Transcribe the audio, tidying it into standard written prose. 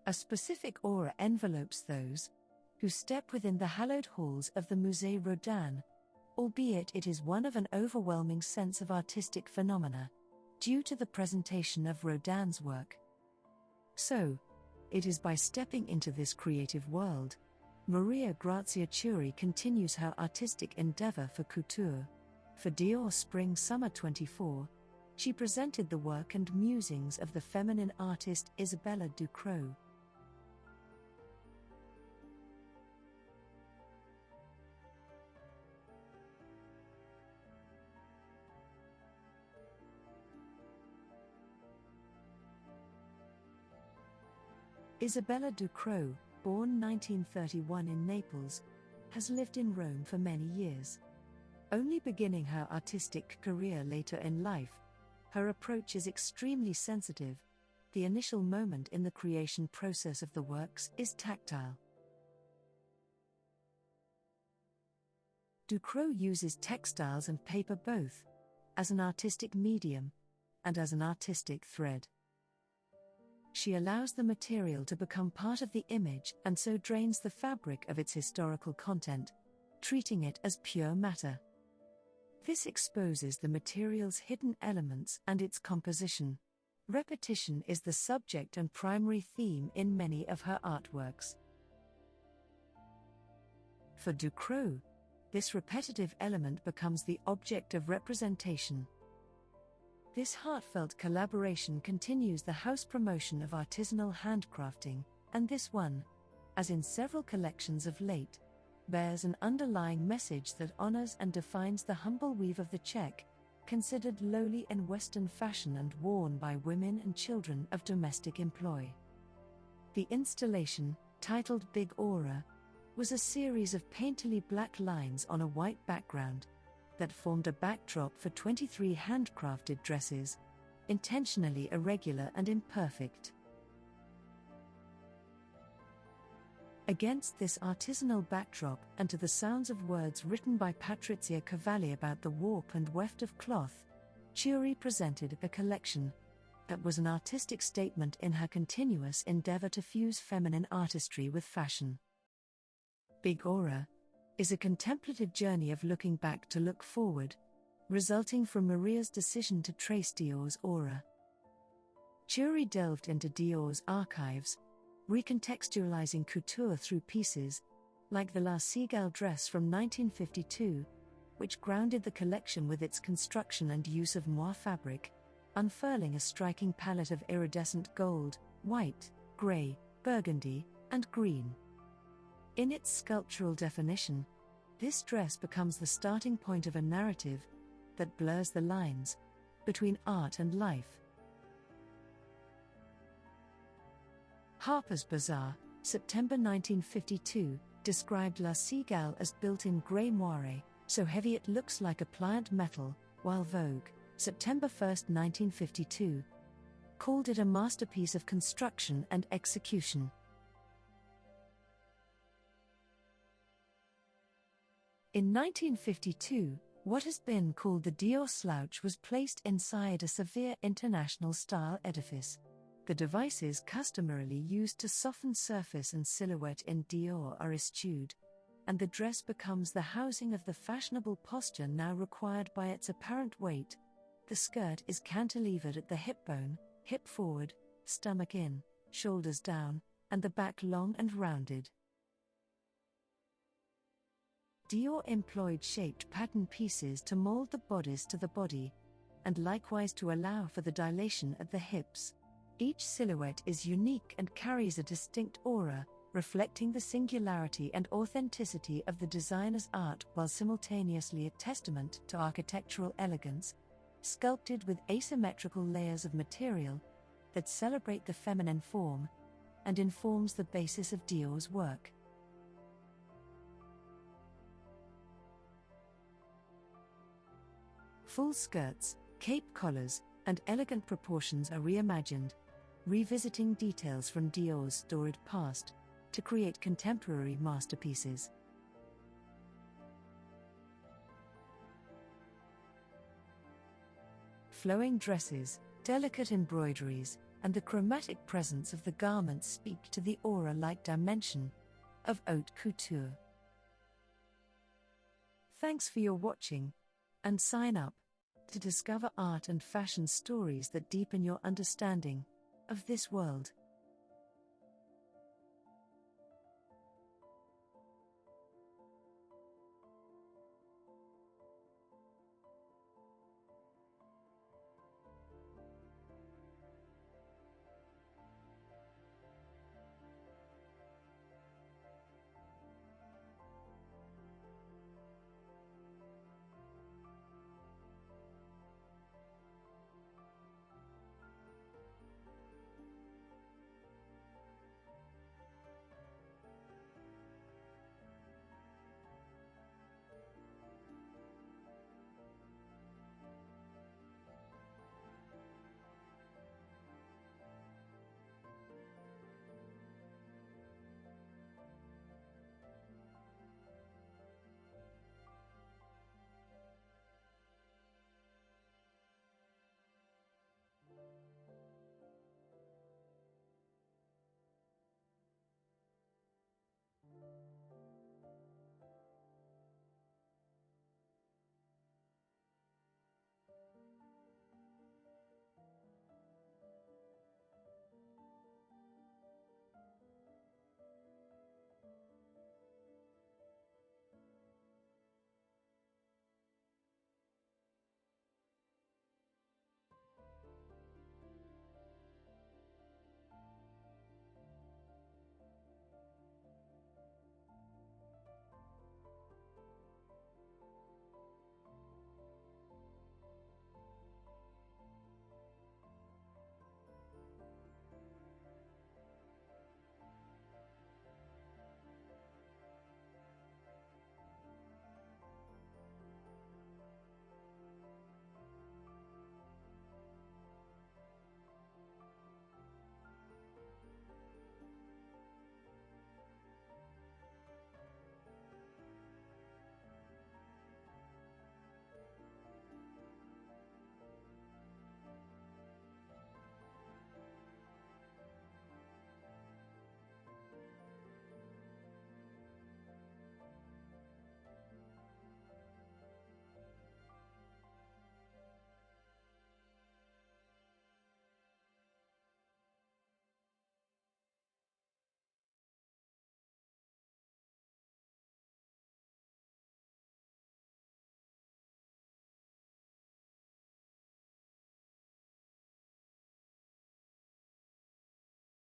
A specific aura envelopes those who step within the hallowed halls of the Musée Rodin, albeit it is one of an overwhelming sense of artistic phenomena, due to the presentation of Rodin's work. So, it is by stepping into this creative world, Maria Grazia Chiuri continues her artistic endeavor for couture. For Dior Spring/Summer 24, she presented the work and musings of the feminine artist Isabella Ducro. Isabella Ducro, born 1931 in Naples, has lived in Rome for many years. Only beginning her artistic career later in life, her approach is extremely sensitive. The initial moment in the creation process of the works is tactile. Ducro uses textiles and paper both as an artistic medium and as an artistic thread. She allows the material to become part of the image and so drains the fabric of its historical content, treating it as pure matter. This exposes the material's hidden elements and its composition. Repetition is the subject and primary theme in many of her artworks. For Ducro, this repetitive element becomes the object of representation. This heartfelt collaboration continues the house promotion of artisanal handcrafting, and this one, as in several collections of late, bears an underlying message that honors and defines the humble weave of the Czech, considered lowly in Western fashion and worn by women and children of domestic employ. The installation, titled Big Aura, was a series of painterly black lines on a white background that formed a backdrop for 23 handcrafted dresses, intentionally irregular and imperfect. Against this artisanal backdrop and to the sounds of words written by Patrizia Cavalli about the warp and weft of cloth, Chiuri presented a collection that was an artistic statement in her continuous endeavor to fuse feminine artistry with fashion. Big Aura is a contemplative journey of looking back to look forward, resulting from Maria's decision to trace Dior's aura. Chiuri delved into Dior's archives, recontextualizing couture through pieces like the La Cigale dress from 1952, which grounded the collection with its construction and use of moire fabric, unfurling a striking palette of iridescent gold, white, grey, burgundy, and green. In its sculptural definition, this dress becomes the starting point of a narrative that blurs the lines between art and life. Harper's Bazaar, September 1952, described La Cigale as built in grey moiré, so heavy it looks like a pliant metal, while Vogue, September 1, 1952, called it a masterpiece of construction and execution. In 1952, what has been called the Dior slouch was placed inside a severe international-style edifice. The devices customarily used to soften surface and silhouette in Dior are eschewed, and the dress becomes the housing of the fashionable posture now required by its apparent weight. The skirt is cantilevered at the hip bone, hip forward, stomach in, shoulders down, and the back long and rounded. Dior employed shaped pattern pieces to mold the bodice to the body, and likewise to allow for the dilation at the hips. Each silhouette is unique and carries a distinct aura, reflecting the singularity and authenticity of the designer's art while simultaneously a testament to architectural elegance, sculpted with asymmetrical layers of material that celebrate the feminine form and informs the basis of Dior's work. Full skirts, cape collars, and elegant proportions are reimagined, revisiting details from Dior's storied past to create contemporary masterpieces. Flowing dresses, delicate embroideries, and the chromatic presence of the garments speak to the aura-like dimension of haute couture. Thanks for your watching, and sign up to discover art and fashion stories that deepen your understanding of this world.